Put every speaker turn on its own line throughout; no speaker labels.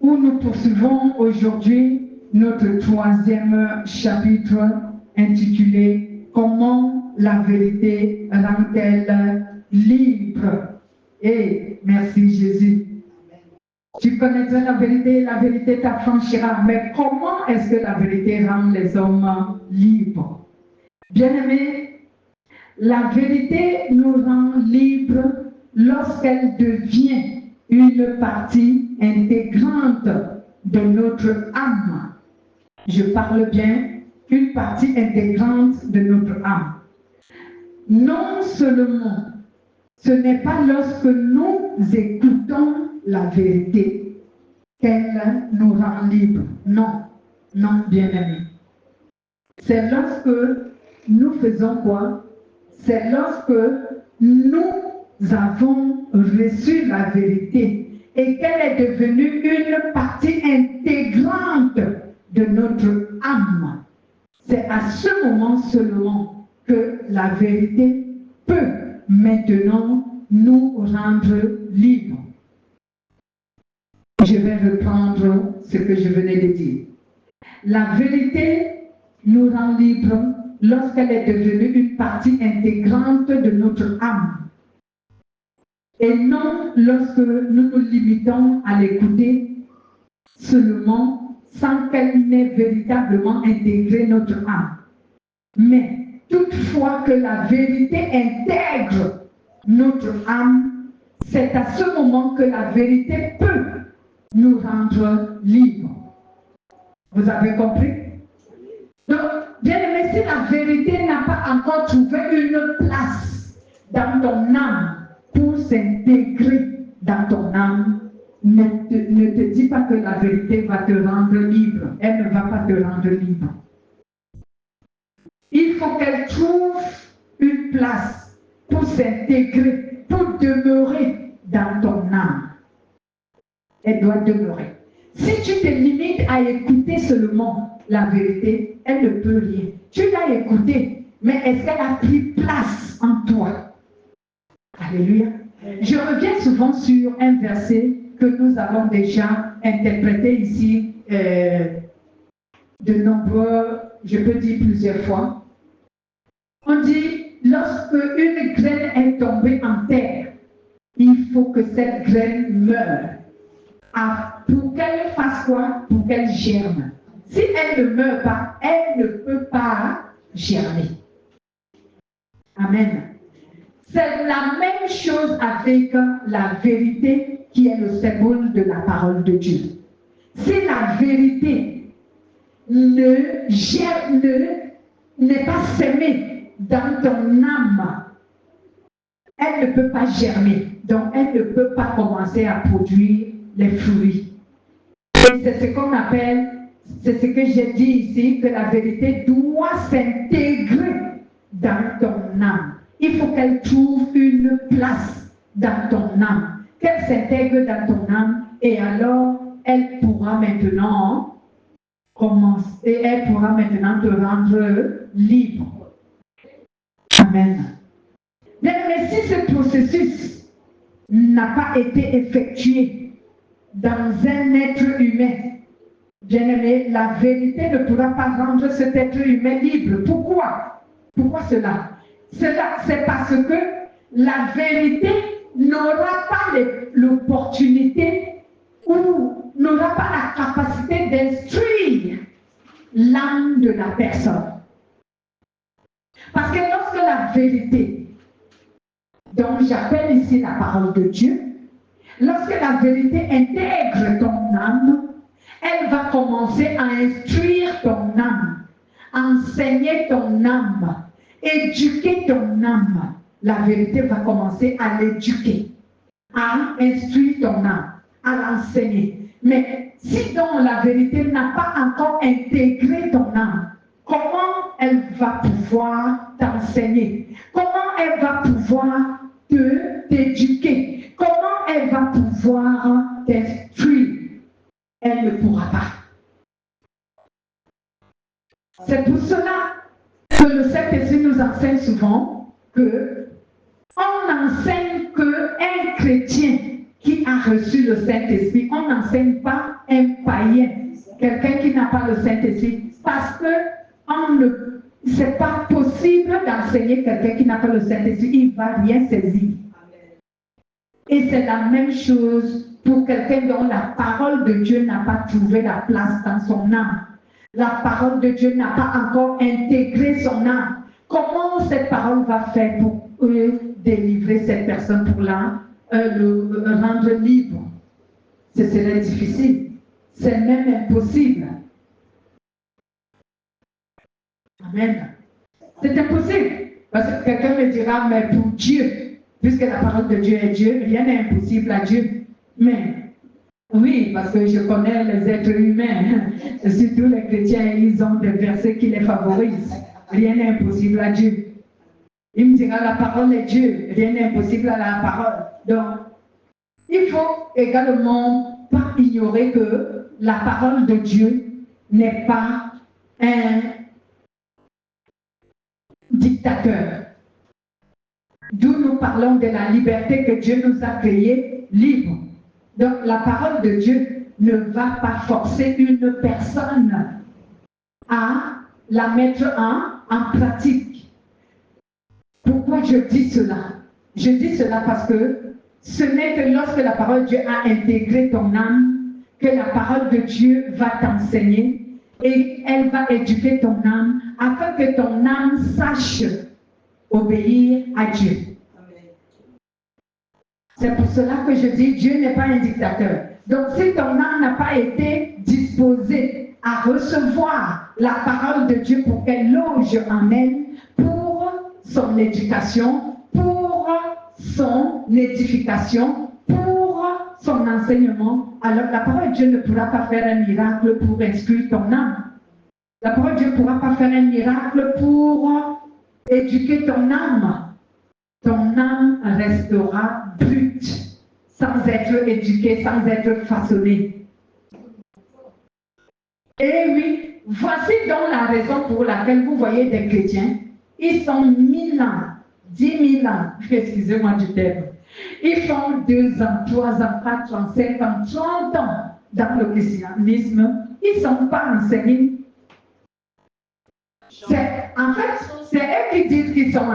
où nous poursuivons aujourd'hui notre troisième chapitre intitulé « Comment la vérité rend-elle libre ?» Et merci Jésus. Tu connaîtras la vérité t'affranchira. Mais comment est-ce que la vérité rend les hommes libres? Bien-aimés, la vérité nous rend libres lorsqu'elle devient une partie intégrante de notre âme. Je parle bien, une partie intégrante de notre âme. Non seulement, ce n'est pas lorsque nous écoutons la vérité qu'elle nous rend libres. Non, non, bien-aimés. C'est lorsque nous faisons quoi? C'est lorsque nous avons reçu la vérité et qu'elle est devenue une partie intégrante de notre âme. C'est à ce moment seulement que la vérité peut maintenant nous rendre libres. Je vais reprendre ce que je venais de dire. La vérité nous rend libres lorsqu'elle est devenue une partie intégrante de notre âme. Et non lorsque nous nous limitons à l'écouter seulement sans qu'elle n'ait véritablement intégré notre âme. Mais toutefois que la vérité intègre notre âme, c'est à ce moment que la vérité peut nous rendre libres. Vous avez compris? Donc, bien aimé, si la vérité n'a pas encore trouvé une place dans ton âme pour s'intégrer dans ton âme, ne te dis pas que la vérité va te rendre libre. Elle ne va pas te rendre libre. Il faut qu'elle trouve une place pour s'intégrer, pour demeurer dans ton âme. Elle doit demeurer. Si tu te limites à écouter seulement la vérité, elle ne peut rien. Tu l'as écoutée, mais est-ce qu'elle a pris place en toi? Alléluia. Je reviens souvent sur un verset que nous avons déjà interprété ici de nombreux, je peux dire plusieurs fois. On dit, lorsque une graine est tombée en terre, il faut que cette graine meure. Pour qu'elle fasse quoi? Pour qu'elle germe. Si elle ne meurt pas, elle ne peut pas germer. Amen. C'est la même chose avec la vérité qui est le symbole de la parole de Dieu. Si la vérité n'est pas sémée dans ton âme, elle ne peut pas germer. Donc, elle ne peut pas commencer à produire les fruits. Et c'est ce qu'on appelle, c'est ce que j'ai dit ici, que la vérité doit s'intégrer dans ton âme. Il faut qu'elle trouve une place dans ton âme, qu'elle s'intègre dans ton âme, et alors elle pourra maintenant commencer, et elle pourra maintenant te rendre libre. Amen. Mais si ce processus n'a pas été effectué dans un être humain, bien-aimé, la vérité ne pourra pas rendre cet être humain libre. Pourquoi? Pourquoi cela? Cela, c'est parce que la vérité n'aura pas l'opportunité ou n'aura pas la capacité d'instruire l'âme de la personne. Parce que lorsque la vérité, donc j'appelle ici la parole de Dieu, lorsque la vérité intègre ton âme, elle va commencer à instruire ton âme, enseigner ton âme, éduquer ton âme. La vérité va commencer à l'éduquer, à instruire ton âme, à l'enseigner. Mais si donc la vérité n'a pas encore intégré ton âme, comment elle va pouvoir t'enseigner? Comment elle va pouvoir t'éduquer? Comment elle va pouvoir t'instruire? Elle ne pourra pas. C'est pour cela que le Saint-Esprit nous enseigne souvent que on n'enseigne qu'un chrétien qui a reçu le Saint-Esprit. On n'enseigne pas un quelqu'un qui n'a pas le Saint-Esprit, parce que c'est pas possible d'enseigner quelqu'un qui n'a pas le Saint-Esprit, il ne va rien saisir. Et c'est la même chose pour quelqu'un dont la parole de Dieu n'a pas trouvé la place dans son âme. La parole de Dieu n'a pas encore intégré son âme. Comment cette parole va faire pour délivrer cette personne, pour le rendre libre? Ce serait difficile. C'est même impossible. Amen. C'est impossible. Parce que quelqu'un me dira, mais pour Dieu, puisque la parole de Dieu est Dieu, rien n'est impossible à Dieu. Mais, oui, parce que je connais les êtres humains, surtout les chrétiens, ils ont des versets qui les favorisent. Rien n'est impossible à Dieu. Il me dira, la parole est Dieu, rien n'est impossible à la parole. Donc, il faut également pas ignorer que la parole de Dieu n'est pas un dictateur. D'où nous parlons de la liberté que Dieu nous a créée libre. Donc la parole de Dieu ne va pas forcer une personne à la mettre en pratique. Pourquoi je dis cela? Je dis cela parce que ce n'est que lorsque la parole de Dieu a intégré ton âme que la parole de Dieu va t'enseigner et elle va éduquer ton âme afin que ton âme sache obéir à Dieu. C'est pour cela que je dis Dieu n'est pas un dictateur. Donc si ton âme n'a pas été disposée à recevoir la parole de Dieu pour qu'elle loge en elle, pour son éducation, pour son édification, pour son enseignement, alors la parole de Dieu ne pourra pas faire un miracle pour instruire ton âme. La parole de Dieu ne pourra pas faire un miracle pour éduquer ton âme. Ton âme restera brute, sans être éduquée, sans être façonnée. Et oui, voici donc la raison pour laquelle vous voyez des chrétiens, ils sont 1000 ans, 10 000 ans, excusez-moi du terme. Ils font 2 ans, 3 ans, 4 ans, 5 ans, 30 ans dans le christianisme. Ils ne sont pas enseignés. En fait, c'est eux qui disent qu'ils sont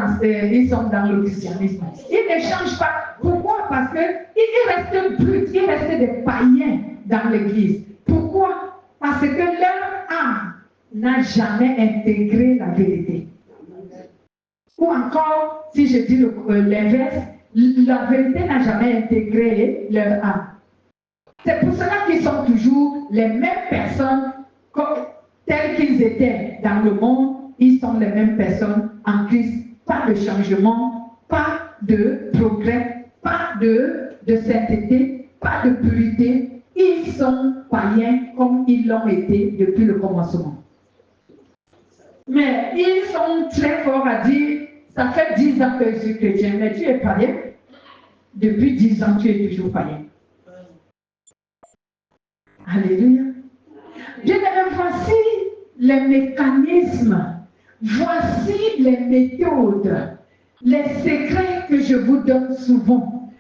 dans le christianisme. Ils ne changent pas. Pourquoi? Parce qu'ils restent bruts, ils restent des païens dans l'église. Pourquoi? Parce que leur âme n'a jamais intégré la vérité. Ou encore, si je dis l'inverse, la vérité n'a jamais intégré leur âme. C'est pour cela qu'ils sont toujours les mêmes personnes telles qu'ils étaient dans le monde. Ils sont les mêmes personnes en Christ. Pas de changement, pas de progrès, pas de sainteté, pas de purité. Ils sont païens comme ils l'ont été depuis le commencement. Mais ils sont très forts à dire, ça fait 10 ans que je suis chrétien, mais tu es païen. Depuis 10 ans, tu es toujours païen. Alléluia. Bien-aimés, voici les mécanismes, voici les méthodes, les secrets que je vous donne souvent.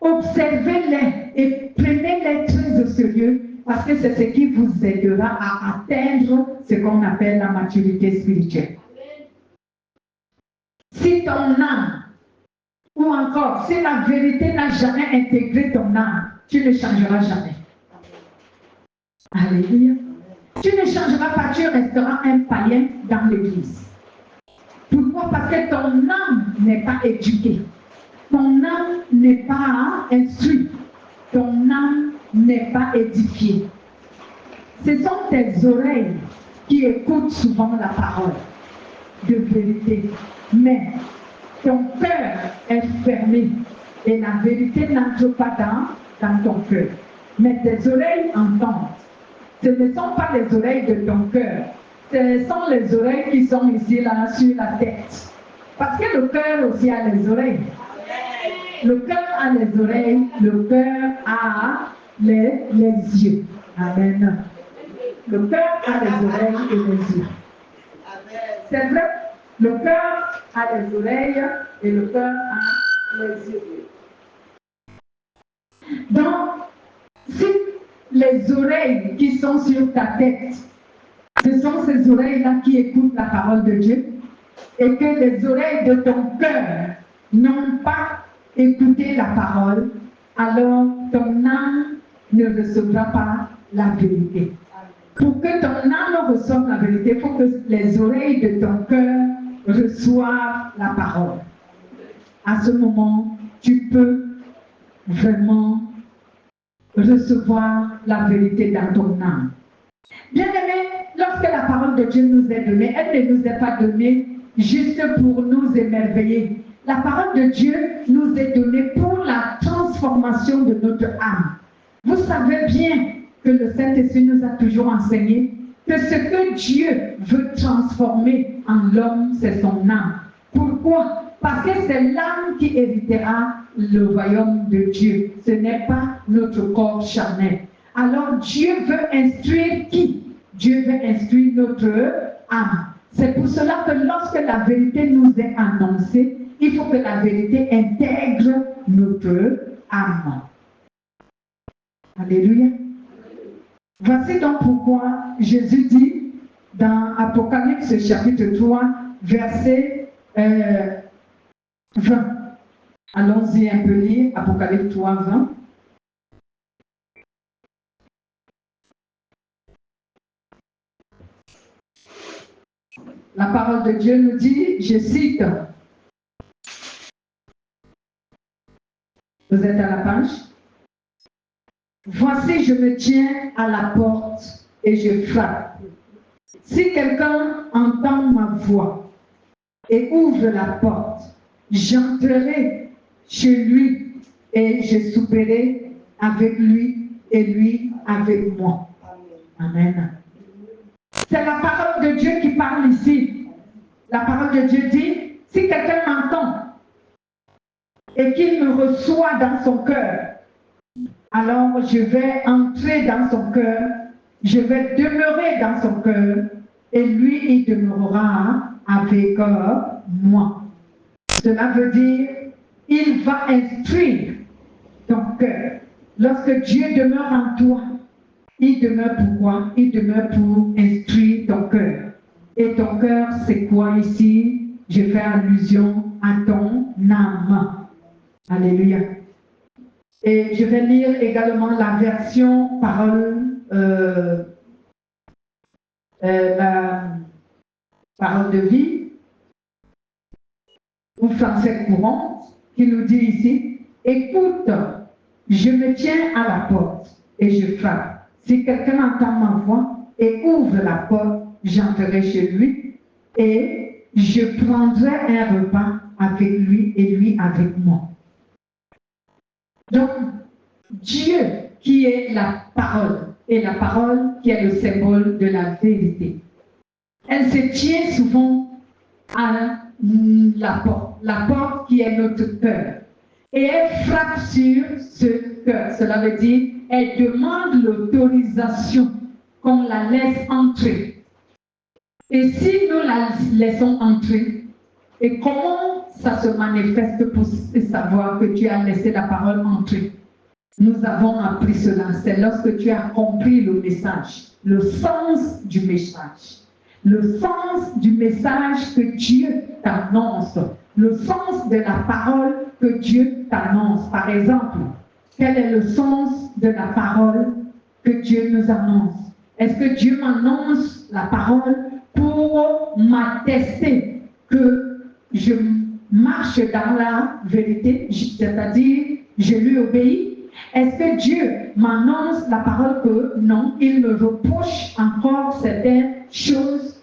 Observez-les et prenez-les très au sérieux parce que c'est ce qui vous aidera à atteindre ce qu'on appelle la maturité spirituelle. Si ton âme, ou encore si la vérité n'a jamais intégré ton âme, tu ne changeras jamais. Alléluia. Tu ne changeras pas, tu resteras un païen dans l'église. Pourquoi? Parce que ton âme n'est pas éduquée. Ton âme n'est pas instruite. Ton âme n'est pas édifiée. Ce sont tes oreilles qui écoutent souvent la parole de vérité. Mais ton cœur est fermé et la vérité n'entre pas dans ton cœur. Mais tes oreilles entendent. Ce ne sont pas les oreilles de ton cœur. Ce sont les oreilles qui sont ici, là, sur la tête. Parce que le cœur aussi a les oreilles. Le cœur a les oreilles, le cœur a les yeux. Amen. Le cœur a les oreilles et les yeux. C'est vrai, le cœur a les oreilles et le cœur a les yeux. Donc, si les oreilles qui sont sur ta tête, ce sont ces oreilles-là qui écoutent la parole de Dieu, et que les oreilles de ton cœur n'ont pas écouté la parole, alors ton âme ne recevra pas la vérité. Pour que ton âme reçoive la vérité, il faut que les oreilles de ton cœur reçoivent la parole. À ce moment, tu peux vraiment recevoir la vérité dans ton âme. Bien-aimés, lorsque la parole de Dieu nous est donnée, elle ne nous est pas donnée juste pour nous émerveiller. La parole de Dieu nous est donnée pour la transformation de notre âme. Vous savez bien que le Saint-Esprit nous a toujours enseigné que ce que Dieu veut transformer en l'homme, c'est son âme. Pourquoi? Parce que c'est l'âme qui héritera le royaume de Dieu. Ce n'est pas notre corps charnel. Alors Dieu veut instruire qui? Dieu veut instruire notre âme. C'est pour cela que lorsque la vérité nous est annoncée, il faut que la vérité intègre notre âme. Alléluia. Voici donc pourquoi Jésus dit dans Apocalypse chapitre 3, verset 20. Allons-y un peu lire Apocalypse 3, 20. La parole de Dieu nous dit, je cite, vous êtes à la page? Voici, je me tiens à la porte et je frappe. Si quelqu'un entend ma voix et ouvre la porte, j'entrerai chez lui et je souperai avec lui et lui avec moi. Amen. C'est la parole de Dieu qui parle ici. La parole de Dieu dit, si quelqu'un m'entend et qu'il me reçoit dans son cœur, alors je vais entrer dans son cœur, je vais demeurer dans son cœur, et lui, il demeurera avec moi. Cela veut dire, il va instruire ton cœur. Lorsque Dieu demeure en toi, il demeure pour quoi? Il demeure pour instruire ton cœur. Et ton cœur, c'est quoi ici? Je fais allusion à ton âme. Alléluia. Et je vais lire également la version parole, la parole de vie, ou français courant, qui nous dit ici, écoute, je me tiens à la porte et je frappe. Si quelqu'un entend ma voix et ouvre la porte, j'entrerai chez lui et je prendrai un repas avec lui et lui avec moi. Donc, Dieu qui est la parole, et la parole qui est le symbole de la vérité. Elle se tient souvent à la porte qui est notre cœur. Et elle frappe sur ce cœur. Cela veut dire, elle demande l'autorisation qu'on la laisse entrer. Et si nous la laissons entrer, et comment ça se manifeste pour savoir que tu as laissé la parole entrer? Nous avons appris cela, c'est lorsque tu as compris le message, le sens du message. Le sens du message que Dieu t'annonce, le sens de la parole que Dieu t'annonce. Par exemple, quel est le sens de la parole que Dieu nous annonce? Est-ce que Dieu m'annonce la parole pour m'attester que je marche dans la vérité, c'est-à-dire je lui obéis? Est-ce que Dieu m'annonce la parole que non, il me reproche encore certaines choses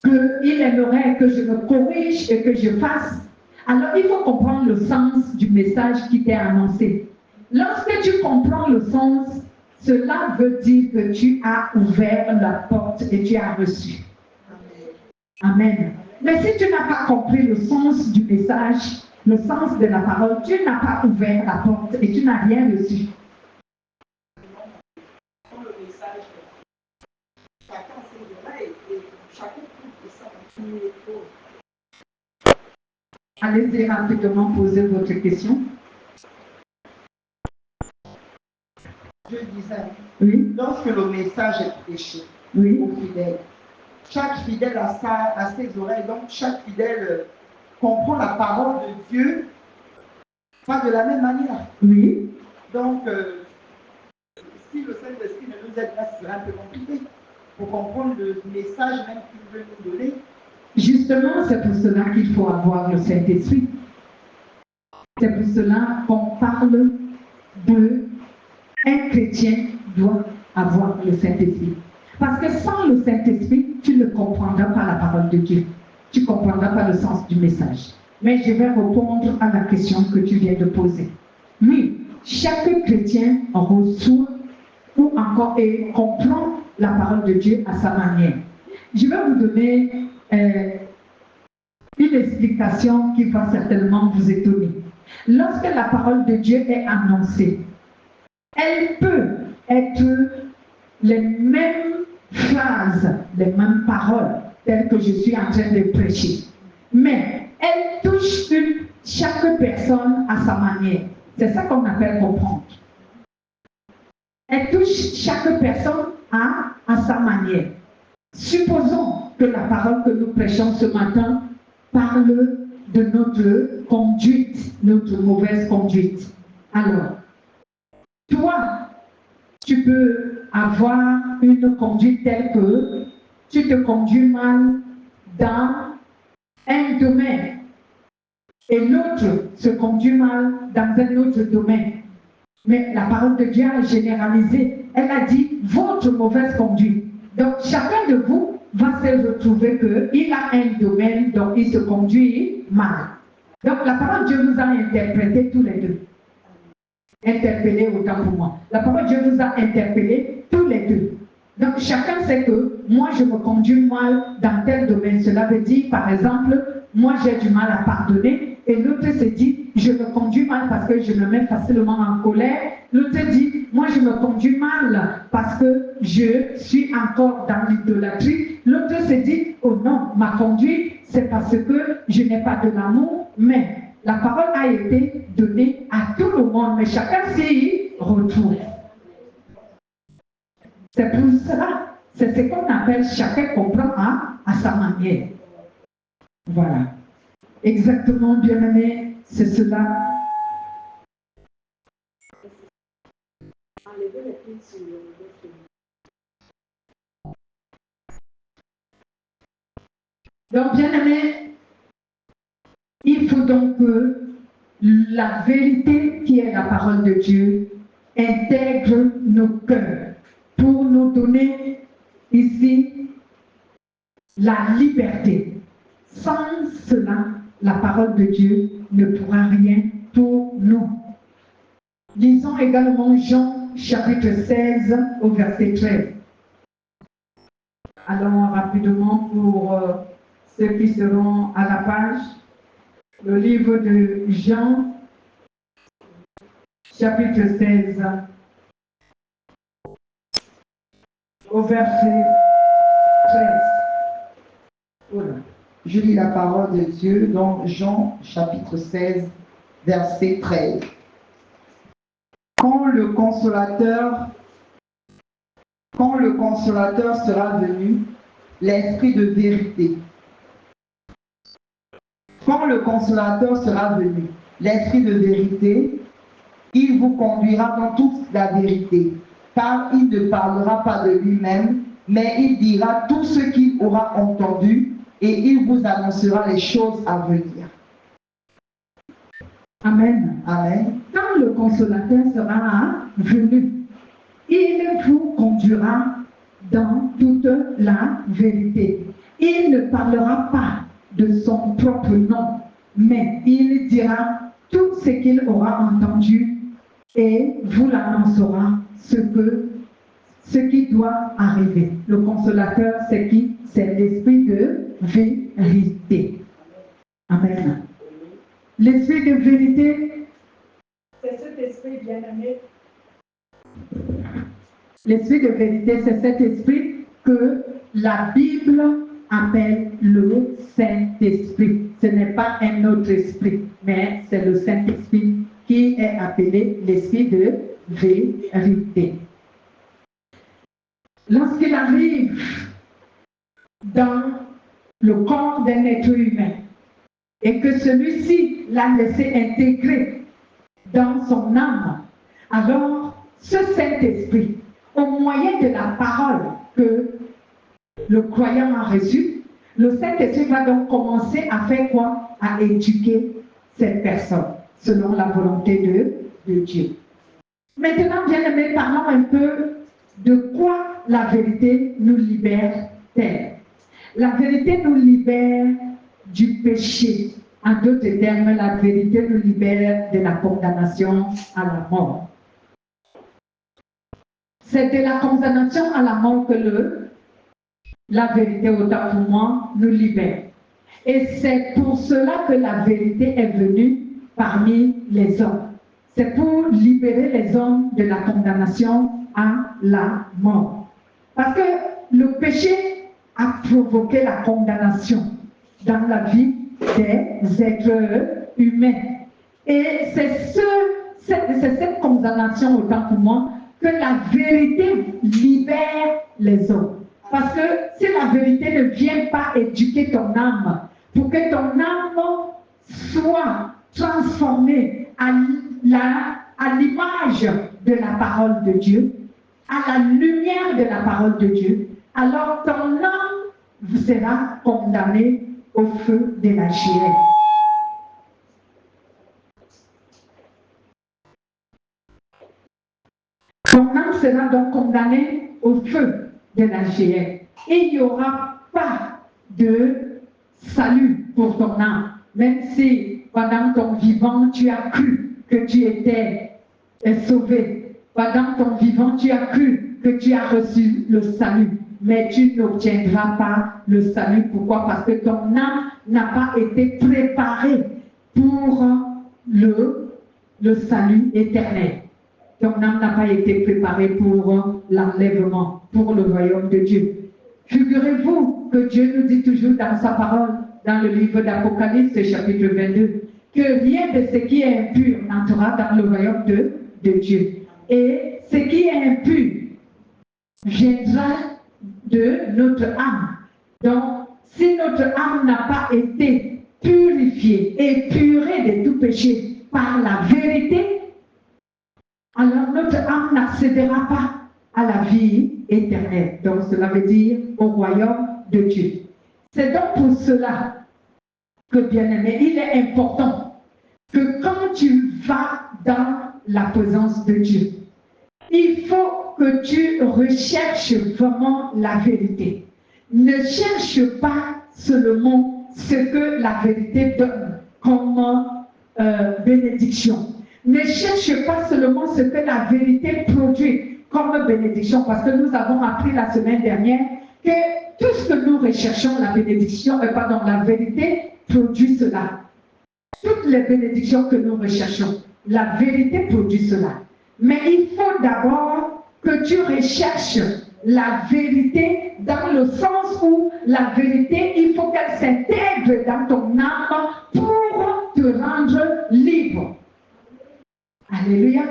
qu'il aimerait que je me corrige et que je fasse? Alors il faut comprendre le sens du message qui t'est annoncé. Lorsque tu comprends le sens, cela veut dire que tu as ouvert la porte et tu as reçu. Amen. Mais si tu n'as pas compris le sens du message, le sens de la parole, tu n'as pas ouvert la porte et tu n'as rien reçu. Allez-y rapidement poser votre question.
Dieu disait,
Oui.
lorsque le message est prêché
Oui.
aux fidèles, chaque fidèle a ses oreilles, donc chaque fidèle comprend la parole de Dieu pas de la même manière.
Oui.
Donc, si le Saint-Esprit ne nous aide pas, ce serait un peu compliqué pour comprendre le message même qu'il veut nous donner.
Justement, c'est pour cela qu'il faut avoir le Saint-Esprit. C'est pour cela qu'on parle de un chrétien doit avoir le Saint-Esprit. Parce que sans le Saint-Esprit, tu ne comprendras pas la parole de Dieu. Tu ne comprendras pas le sens du message. Mais je vais répondre à la question que tu viens de poser. Oui, chaque chrétien reçoit ou encore et comprend la parole de Dieu à sa manière. Je vais vous donner une explication qui va certainement vous étonner. Lorsque la parole de Dieu est annoncée, elle peut être les mêmes phrases, les mêmes paroles, telles que je suis en train de prêcher. Mais elle touche chaque personne à sa manière. C'est ça qu'on appelle comprendre. Elle touche chaque personne à sa manière. Supposons que la parole que nous prêchons ce matin parle de notre conduite, notre mauvaise conduite. Alors, toi, tu peux avoir une conduite telle que tu te conduis mal dans un domaine et l'autre se conduit mal dans un autre domaine. Mais la parole de Dieu a généralisé. Elle a dit votre mauvaise conduite. Donc chacun de vous va se retrouver qu'il a un domaine dont il se conduit mal. Donc la parole de Dieu nous a interprétés tous les deux. Interpellés autant pour moi. La parole de Dieu nous a interpellés tous les deux. Donc chacun sait que moi je me conduis mal dans tel domaine. Cela veut dire par exemple, moi j'ai du mal à pardonner et l'autre se dit, je me conduis mal parce que je me mets facilement en colère. L'autre dit, moi je me conduis mal parce que je suis encore dans l'idolâtrie. L'autre se dit, oh non, ma conduite c'est parce que je n'ai pas de l'amour, mais la parole a été donnée à tout le monde, mais chacun s'y retrouve. C'est pour cela, c'est ce qu'on appelle chacun comprend à sa manière. Voilà. Exactement, bien-aimé, c'est cela. Donc, bien-aimé, il faut donc que la vérité qui est la parole de Dieu intègre nos cœurs pour nous donner ici la liberté. Sans cela, la parole de Dieu ne pourra rien pour nous. Lisons également Jean chapitre 16 au verset 13. Allons rapidement pour ceux qui seront à la page. Le livre de Jean chapitre 16 au verset 13. Voilà.
Je lis la parole de Dieu dans Jean chapitre 16, verset 13. Quand le consolateur sera venu, l'Esprit de vérité. Quand le consolateur sera venu, l'Esprit de vérité, il vous conduira dans toute la vérité, car il ne parlera pas de lui-même, mais il dira tout ce qu'il aura entendu et il vous annoncera les choses à venir.
Amen.
Amen.
Quand le consolateur sera venu, il vous conduira dans toute la vérité. Il ne parlera pas de son propre nom, mais il dira tout ce qu'il aura entendu et vous l'annoncera ce qui doit arriver. Le consolateur, c'est qui? C'est l'esprit de vérité. Amen. L'esprit de vérité, c'est cet esprit bien-aimé. L'esprit de vérité, c'est cet esprit que la Bible appelle le Saint-Esprit. Ce n'est pas un autre esprit, mais c'est le Saint-Esprit qui est appelé l'esprit de vérité. lorsqu'il arrive dans le corps d'un être humain et que celui-ci l'a laissé intégrer dans son âme, alors ce Saint-Esprit, au moyen de la parole que le croyant a reçue, le Saint-Esprit va donc commencer à faire quoi? À éduquer cette personne, selon la volonté de Dieu. Maintenant, bien aimés, parlons un peu de quoi la vérité nous libère-t-elle. La vérité nous libère du péché. En d'autres termes, la vérité nous libère de la condamnation à la mort. C'est de la condamnation à la mort que la vérité, autant pour moi, nous libère. Et c'est pour cela que la vérité est venue parmi les hommes. C'est pour libérer les hommes de la condamnation à la mort. Parce que le péché a provoqué la condamnation dans la vie des êtres humains. Et c'est cette condamnation, autant pour moi, que la vérité libère les hommes. Parce que si la vérité ne vient pas éduquer ton âme, pour que ton âme soit transformée à l'image de la parole de Dieu, à la lumière de la parole de Dieu, alors ton âme sera condamnée au feu de la géhenne. Ton âme sera donc condamnée au feu de la géhenne. Et il n'y aura pas de salut pour ton âme, même si pendant ton vivant tu as cru que tu étais sauvé. Pendant ton vivant tu as cru que tu as reçu le salut, mais tu n'obtiendras pas le salut. Pourquoi? Parce que ton âme n'a pas été préparée pour le salut éternel. Ton âme n'a pas été préparée pour l'enlèvement, pour le royaume de Dieu. Figurez-vous que Dieu nous dit toujours dans sa parole, dans le livre d'Apocalypse, chapitre 22, que rien de ce qui est impur n'entrera dans le royaume de Dieu. Et ce qui est impur viendra de notre âme. Donc, si notre âme n'a pas été purifiée, épurée de tout péché par la vérité, alors notre âme n'accédera pas à la vie éternelle. Donc cela veut dire au royaume de Dieu. C'est donc pour cela que, bien aimé, il est important que quand tu vas dans la présence de Dieu, il faut que tu recherches vraiment la vérité. Ne cherche pas seulement ce que la vérité donne comme bénédiction. Ne cherche pas seulement ce que la vérité produit comme bénédiction, parce que nous avons appris la semaine dernière que tout ce que nous recherchons, la bénédiction, la vérité produit cela. Toutes les bénédictions que nous recherchons, la vérité produit cela. Mais il faut d'abord que tu recherches la vérité dans le sens où la vérité, il faut qu'elle s'intègre dans ton âme pour te rendre libre. Alléluia.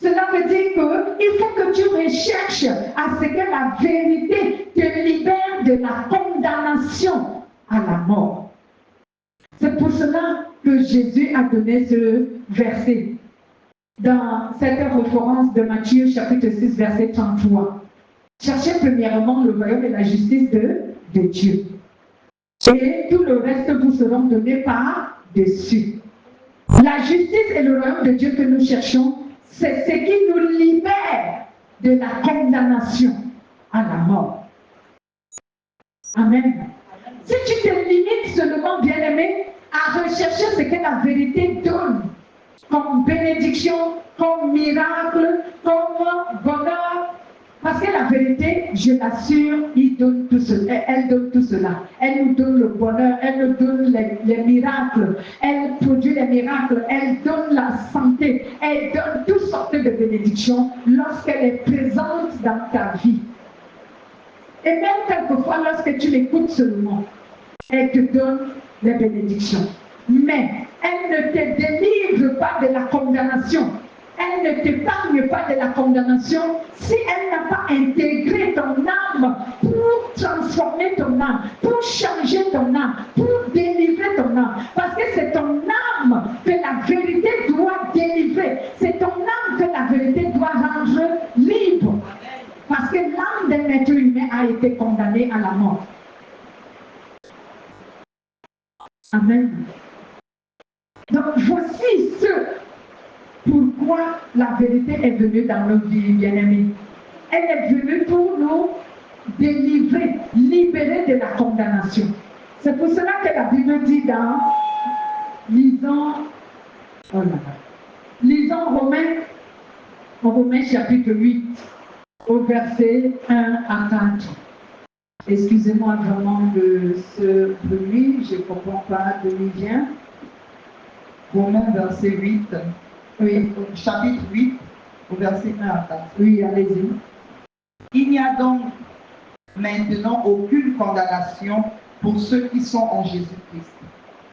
Cela veut dire qu'il faut que tu recherches à ce que la vérité te libère de la condamnation à la mort. C'est pour cela que Jésus a donné ce verset dans cette référence de Matthieu chapitre 6 verset 33. Cherchez premièrement le royaume et la justice de Dieu. Et tout le reste vous seront donnés par-dessus. La justice et le royaume de Dieu que nous cherchons, c'est ce qui nous libère de la condamnation à la mort. Amen. Si tu te limites seulement, bien-aimé, à rechercher ce que la vérité donne, comme bénédiction, comme miracle, comme bonheur, parce que la vérité, je l'assure, elle donne tout cela. Elle nous donne le bonheur, elle nous donne les miracles, elle produit les miracles, elle donne la santé, elle donne toutes sortes de bénédictions lorsqu'elle est présente dans ta vie. Et même quelquefois, lorsque tu l'écoutes seulement, elle te donne les bénédictions. Mais elle ne te délivre pas de la condamnation. Elle ne t'épargne pas de la condamnation si elle n'a pas intégré ton âme ton âme, pour changer ton âme, pour délivrer ton âme. Parce que c'est ton âme que la vérité doit délivrer. C'est ton âme que la vérité doit rendre libre. Parce que l'âme d'un être humain a été condamnée à la mort. Amen. Donc voici pourquoi la vérité est venue dans nos vies, bien-aimés. Elle est venue pour nous délivrer, libérer de la condamnation. C'est pour cela que la Bible dit lisons Romains chapitre 8, au verset 1 à 4. Excusez-moi vraiment de ce bruit, je ne comprends pas d'où il vient.
Romains verset 8,
Oui,
chapitre 8, au verset 1 à 4.
oui, allez-y.
Il n'y a donc maintenant aucune condamnation pour ceux qui sont en Jésus-Christ.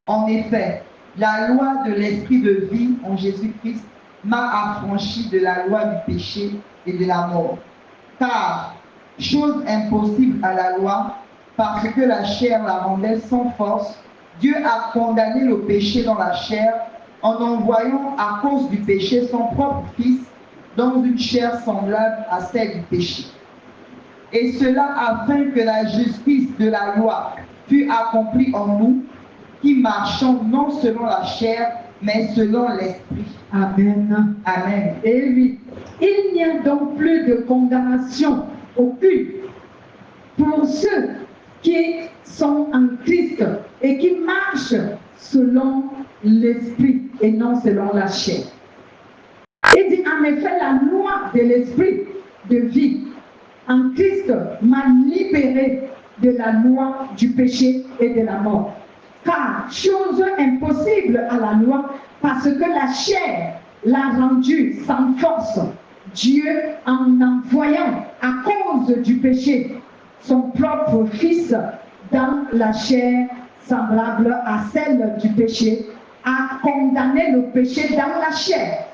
En effet, la loi de l'esprit de vie en Jésus-Christ m'a affranchi de la loi du péché et de la mort. Car, chose impossible à la loi, parce que la chair la rendait sans force, Dieu a condamné le péché dans la chair en envoyant à cause du péché son propre Fils dans une chair semblable à celle du péché. Et cela afin que la justice de la loi fût accomplie en nous, qui marchons non selon la chair, mais selon l'esprit.
Amen.
Amen.
Et oui, il n'y a donc plus de condamnation aucune pour ceux qui sont en Christ et qui marchent selon l'esprit et non selon la chair. Il dit en effet, la loi de l'esprit de vie en Christ m'a libéré de la loi du péché et de la mort. Car chose impossible à la loi, parce que la chair l'a rendue sans force. Dieu, en envoyant à cause du péché son propre Fils dans la chair semblable à celle du péché, a condamné le péché dans la chair.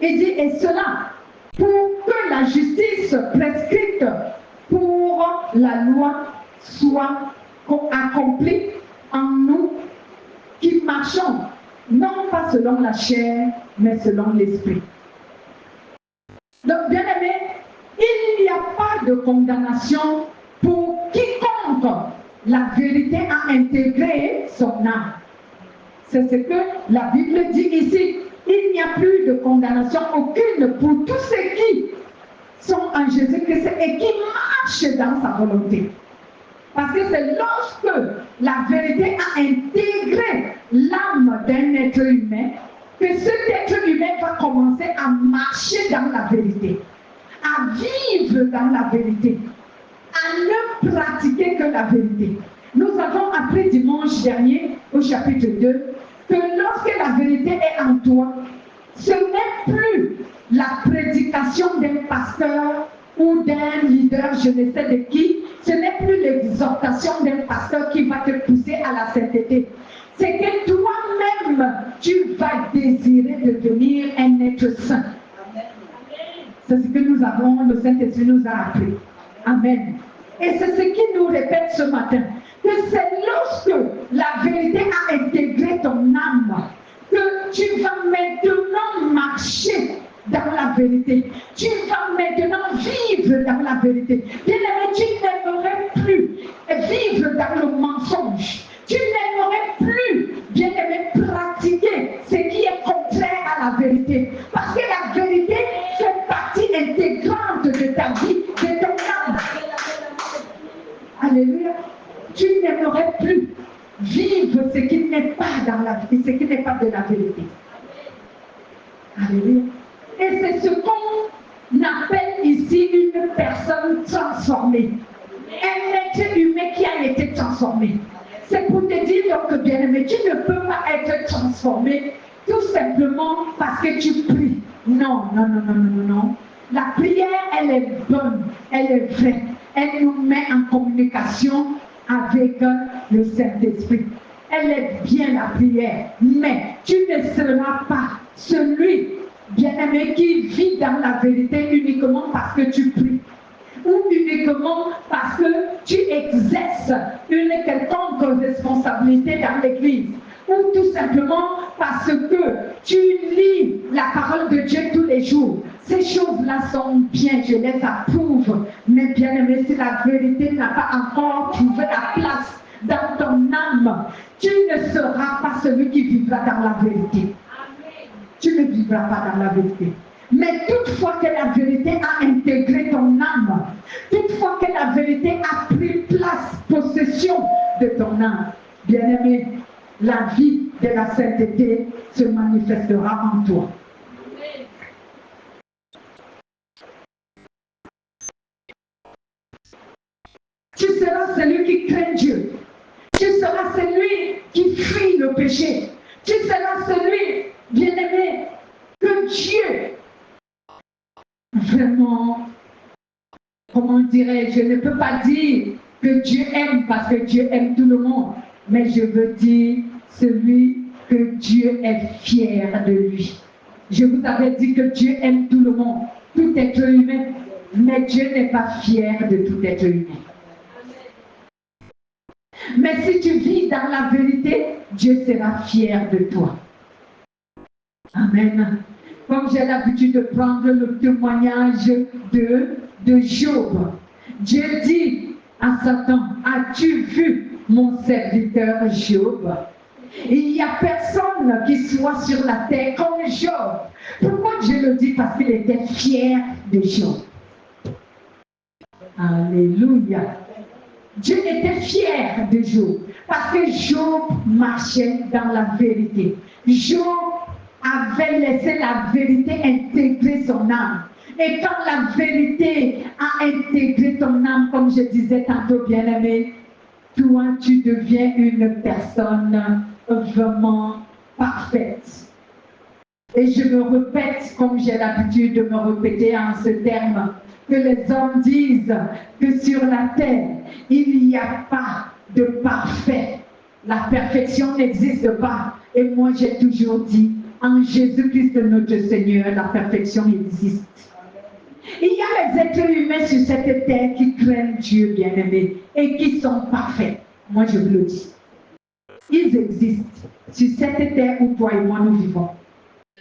Il dit, et cela pour que la justice prescrite pour la loi soit accomplie en nous qui marchons, non pas selon la chair, mais selon l'esprit. Donc, bien aimé, il n'y a pas de condamnation pour quiconque la vérité a intégré son âme. C'est ce que la Bible dit ici. Il n'y a plus de condamnation aucune pour tous ceux qui sont en Jésus-Christ et qui marchent dans sa volonté. Parce que c'est lorsque la vérité a intégré l'âme d'un être humain que cet être humain va commencer à marcher dans la vérité, à vivre dans la vérité, à ne pratiquer que la vérité. Nous avons appris dimanche dernier au chapitre 2 que lorsque la vérité est en toi, ce n'est plus la prédication d'un pasteur ou d'un leader, je ne sais de qui, ce n'est plus l'exhortation d'un pasteur qui va te pousser à la sainteté. C'est que toi-même, tu vas désirer devenir un être saint. C'est ce que nous avons, le Saint-Esprit nous a appris. Amen. Et c'est ce qu'il nous répète ce matin, que c'est lorsque la vérité a intégré ton âme, que tu vas maintenant marcher dans la vérité. Tu vas maintenant vivre dans la vérité. Bien-aimé, tu n'aimerais plus vivre dans le mensonge. Tu n'aimerais plus, bien-aimé, pratiquer ce qui est contraire à la vérité. Parce que la vérité fait partie intégrante de ta vie, de ton âme. Alléluia. Tu n'aimerais plus vivre ce qui n'est pas dans la vie, ce qui n'est pas de la vérité. Alléluia. Et c'est ce qu'on appelle ici une personne transformée. Un être humain qui a été transformé. C'est pour te dire donc, bien-aimé, tu ne peux pas être transformé tout simplement parce que tu pries. Non, non, non, non, non, non. La prière, elle est bonne, elle est vraie. Elle nous met en communication avec le Saint-Esprit. Elle est bien la prière, mais tu ne seras pas celui, bien-aimé, qui vit dans la vérité uniquement parce que tu pries, ou uniquement parce que tu exerces exerces une quelconque responsabilité dans l'Église, ou tout simplement parce que tu lis la parole de Dieu tous les jours. Ces choses-là sont bien, je les approuve. Mais bien aimé, si la vérité n'a pas encore trouvé la place dans ton âme, tu ne seras pas celui qui vivra dans la vérité. Tu ne vivras pas dans la vérité. Mais toutefois que la vérité a intégré ton âme, toutefois que la vérité a pris place, possession de ton âme, bien-aimé, la vie de la sainteté se manifestera en toi. Tu seras celui qui craint Dieu. Tu seras celui qui fuit le péché. Tu seras celui, bien-aimé, que Dieu, vraiment, comment dirais-je, je ne peux pas dire que Dieu aime parce que Dieu aime tout le monde, mais je veux dire celui que Dieu est fier de lui. Je vous avais dit que Dieu aime tout le monde, tout être humain, mais Dieu n'est pas fier de tout être humain. Mais si tu vis dans la vérité, Dieu sera fier de toi. Amen. Comme j'ai l'habitude de prendre le témoignage de Job, Dieu dit à Satan, as-tu vu mon serviteur Job? Il n'y a personne qui soit sur la terre comme Job. Pourquoi Dieu le dit? Parce qu'il était fier de Job. Alléluia. Dieu était fier de Job parce que Job marchait dans la vérité. Job avait laissé la vérité intégrer son âme. Et quand la vérité a intégré ton âme, comme je disais tantôt, bien-aimé, toi, tu deviens une personne vraiment parfaite. Et je me répète, comme j'ai l'habitude de me répéter en ce terme, que les hommes disent que sur la terre, il n'y a pas de parfait. La perfection n'existe pas. Et moi, j'ai toujours dit, en Jésus-Christ notre Seigneur, la perfection existe. Il y a les êtres humains sur cette terre qui craignent Dieu, bien-aimé, et qui sont parfaits. Moi, je vous le dis. Ils existent sur cette terre où toi et moi nous vivons.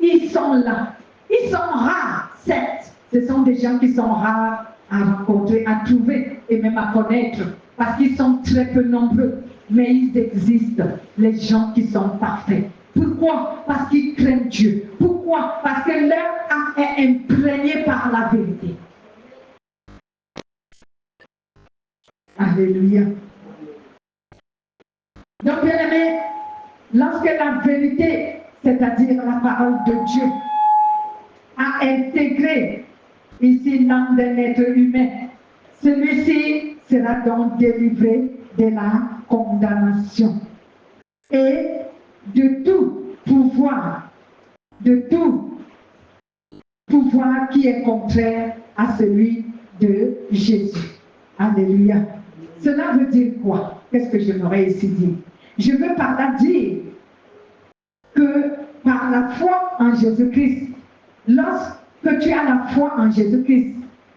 Ils sont là. Ils sont rares, certes. Ce sont des gens qui sont rares à rencontrer, à trouver et même à connaître. Parce qu'ils sont très peu nombreux. Mais ils existent, les gens qui sont parfaits. Pourquoi? Parce qu'ils craignent Dieu. Pourquoi? Parce que leur âme est imprégnée par la vérité. Alléluia. Donc, bien aimé, lorsque la vérité, c'est-à-dire la parole de Dieu, a intégré ici l'âme d'un être humain, celui-ci sera donc délivré de la condamnation et de tout pouvoir qui est contraire à celui de Jésus. Alléluia. Cela veut dire quoi? Qu'est-ce que j'aimerais ici dire? Je veux par là dire que par la foi en Jésus-Christ, lorsque tu as la foi en Jésus-Christ,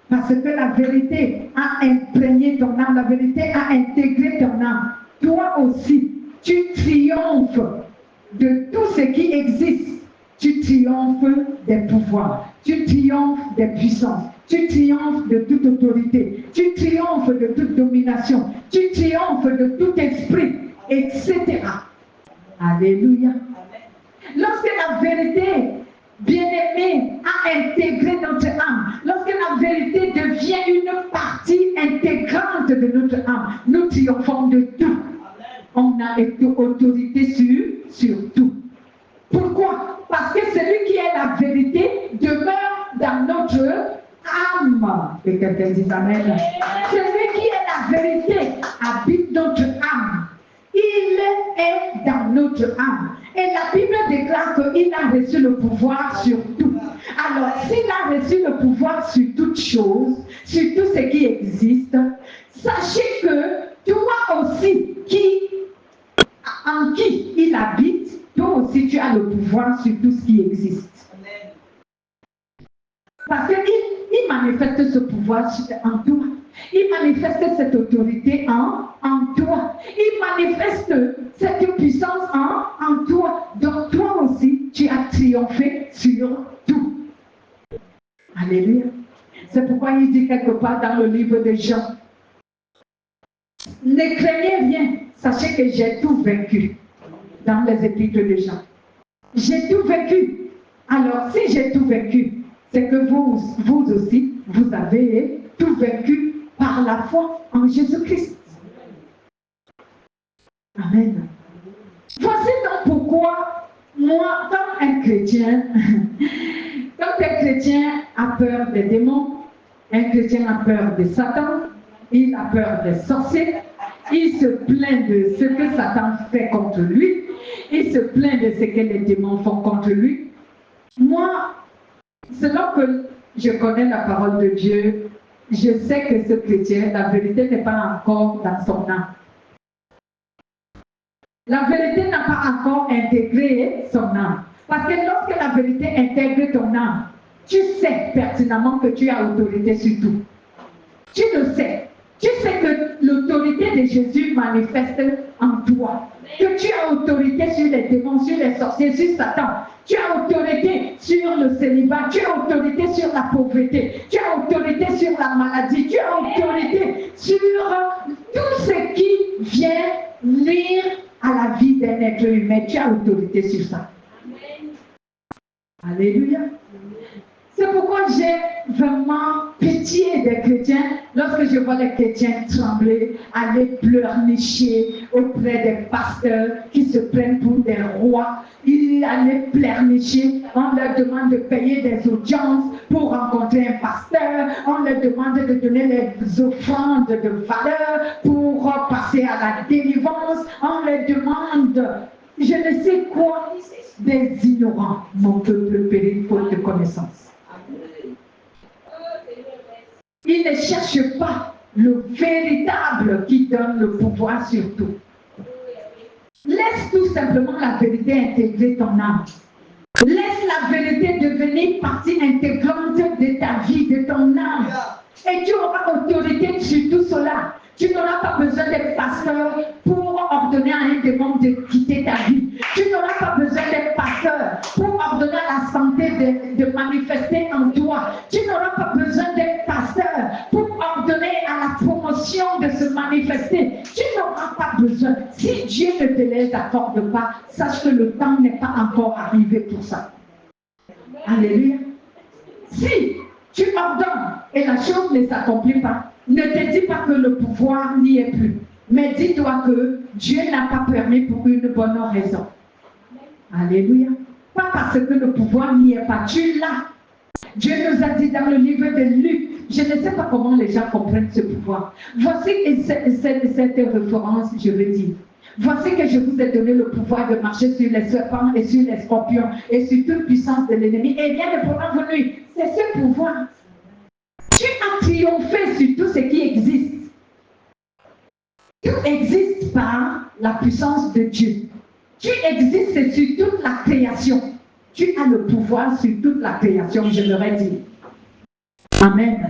parce que la vérité a imprégné ton âme, la vérité a intégré ton âme, toi aussi, tu triomphes de tout ce qui existe. Tu triomphes des pouvoirs, tu triomphes des puissances, tu triomphes de toute autorité, tu triomphes de toute domination, tu triomphes de tout esprit, etc. Alléluia. Lorsque la vérité, bien-aimée, a intégré notre âme, lorsque la vérité devient une partie intégrante de notre âme, nous triomphons de tout. On a autorité sur tout. Pourquoi? Parce que celui qui est la vérité demeure dans notre âme. Et quelqu'un dit amen. Celui qui est la vérité habite notre âme. Il est dans notre âme. Et la Bible déclare qu'il a reçu le pouvoir sur tout. Alors, s'il a reçu le pouvoir sur toutes choses, sur tout ce qui existe, sachez que toi aussi, en qui il habite, toi aussi tu as le pouvoir sur tout ce qui existe. Parce qu'il manifeste ce pouvoir en toi. Il manifeste cette autorité en toi. Il manifeste cette puissance en toi. Donc toi aussi, tu as triomphé sur tout. Alléluia. C'est pourquoi il dit quelque part dans le livre de Jean, ne craignez rien, sachez que j'ai tout vaincu. Dans les épîtres de Jean. J'ai tout vaincu. Alors, si j'ai tout vaincu, c'est que vous aussi, vous avez tout vaincu par la foi en Jésus-Christ. Amen. Voici donc pourquoi, moi, quand un chrétien a peur des démons, un chrétien a peur de Satan, il a peur des sorciers, il se plaint de ce que Satan fait contre lui, il se plaint de ce que les démons font contre lui. Moi, selon que je connais la parole de Dieu, je sais que ce chrétien, la vérité n'est pas encore dans son âme. La vérité n'a pas encore intégré son âme. Parce que lorsque la vérité intègre ton âme, tu sais pertinemment que tu as autorité sur tout. Tu le sais. Tu sais que l'autorité de Jésus manifeste en toi. Que tu as autorité sur les démons, sur les sorciers, sur Satan. Tu as autorité sur le célibat. Tu as autorité sur la pauvreté. Tu as autorité sur la maladie. Tu as autorité sur tout ce qui vient nuire à la vie d'un être humain. Tu as autorité sur ça. Alléluia. C'est pourquoi j'ai vraiment pitié des chrétiens lorsque je vois les chrétiens trembler, aller pleurnicher auprès des pasteurs qui se prennent pour des rois. Ils allaient pleurnicher, on leur demande de payer des audiences pour rencontrer un pasteur, on leur demande de donner les offrandes de valeur pour passer à la délivrance, on leur demande je ne sais quoi, des ignorants, mon peuple périt faute de connaissance. Ils ne cherchent pas le véritable qui donne le pouvoir sur tout. Laisse tout simplement la vérité intégrer ton âme. Laisse la vérité devenir partie intégrante de ta vie, de ton âme. Et tu auras autorité sur tout cela. Tu n'auras pas besoin d'être pasteur pour ordonner à un démon de quitter ta vie. Tu n'auras pas besoin d'être pasteur pour ordonner à la santé de manifester en toi. Tu n'auras pas besoin d'être pasteur pour ordonner à la promotion de se manifester. Tu n'auras pas besoin. Si Dieu ne te les accorde pas, sache que le temps n'est pas encore arrivé pour ça. Alléluia. Si tu ordonnes et la chose ne s'accomplit pas, ne te dis pas que le pouvoir n'y est plus. Mais dis-toi que Dieu n'a pas permis pour une bonne raison. Alléluia. Pas parce que le pouvoir n'y est pas. Tu l'as. Dieu nous a dit dans le livre de Luc, je ne sais pas comment les gens comprennent ce pouvoir. Voici cette référence, je veux dire. Voici que je vous ai donné le pouvoir de marcher sur les serpents et sur les scorpions et sur toute puissance de l'ennemi. Et bien de pouvoir venu. C'est ce pouvoir. Tu as triomphé sur tout ce qui existe. Tout existe par la puissance de Dieu. Tu existes sur toute la création. Tu as le pouvoir sur toute la création, je l'aurais dit. Amen.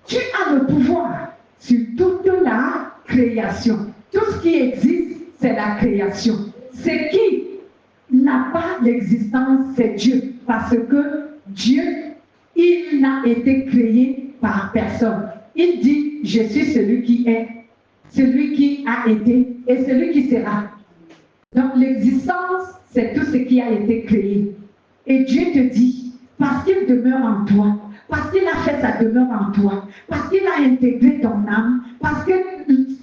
Tu as le pouvoir sur toute la création. Tout ce qui existe, c'est la création. Ce qui n'a pas l'existence, c'est Dieu. Parce que Dieu, il n'a été créé par personne. Il dit, je suis celui qui est, celui qui a été et celui qui sera. Donc l'existence, c'est tout ce qui a été créé. Et Dieu te dit, parce qu'il demeure en toi, parce qu'il a fait sa demeure en toi, parce qu'il a intégré ton âme, parce que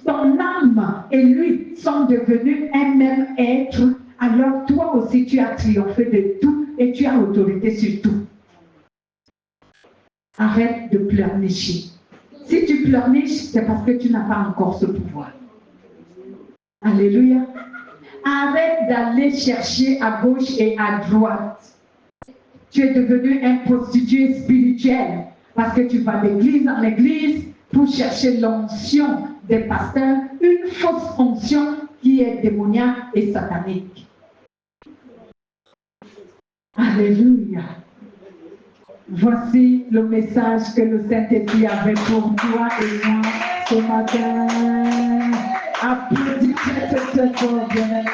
ton âme et lui sont devenus un même être, alors toi aussi tu as triomphé de tout et tu as autorité sur tout. Arrête de pleurnicher. Si tu pleurniches, c'est parce que tu n'as pas encore ce pouvoir. Alléluia. Arrête d'aller chercher à gauche et à droite. Tu es devenu un prostitué spirituel parce que tu vas d'église en église pour chercher l'onction des pasteurs, une fausse onction qui est démoniaque et satanique. Alléluia. Voici le message que le Saint-Esprit avait pour toi et moi ce matin. Applaudis très fort, bien-aimé.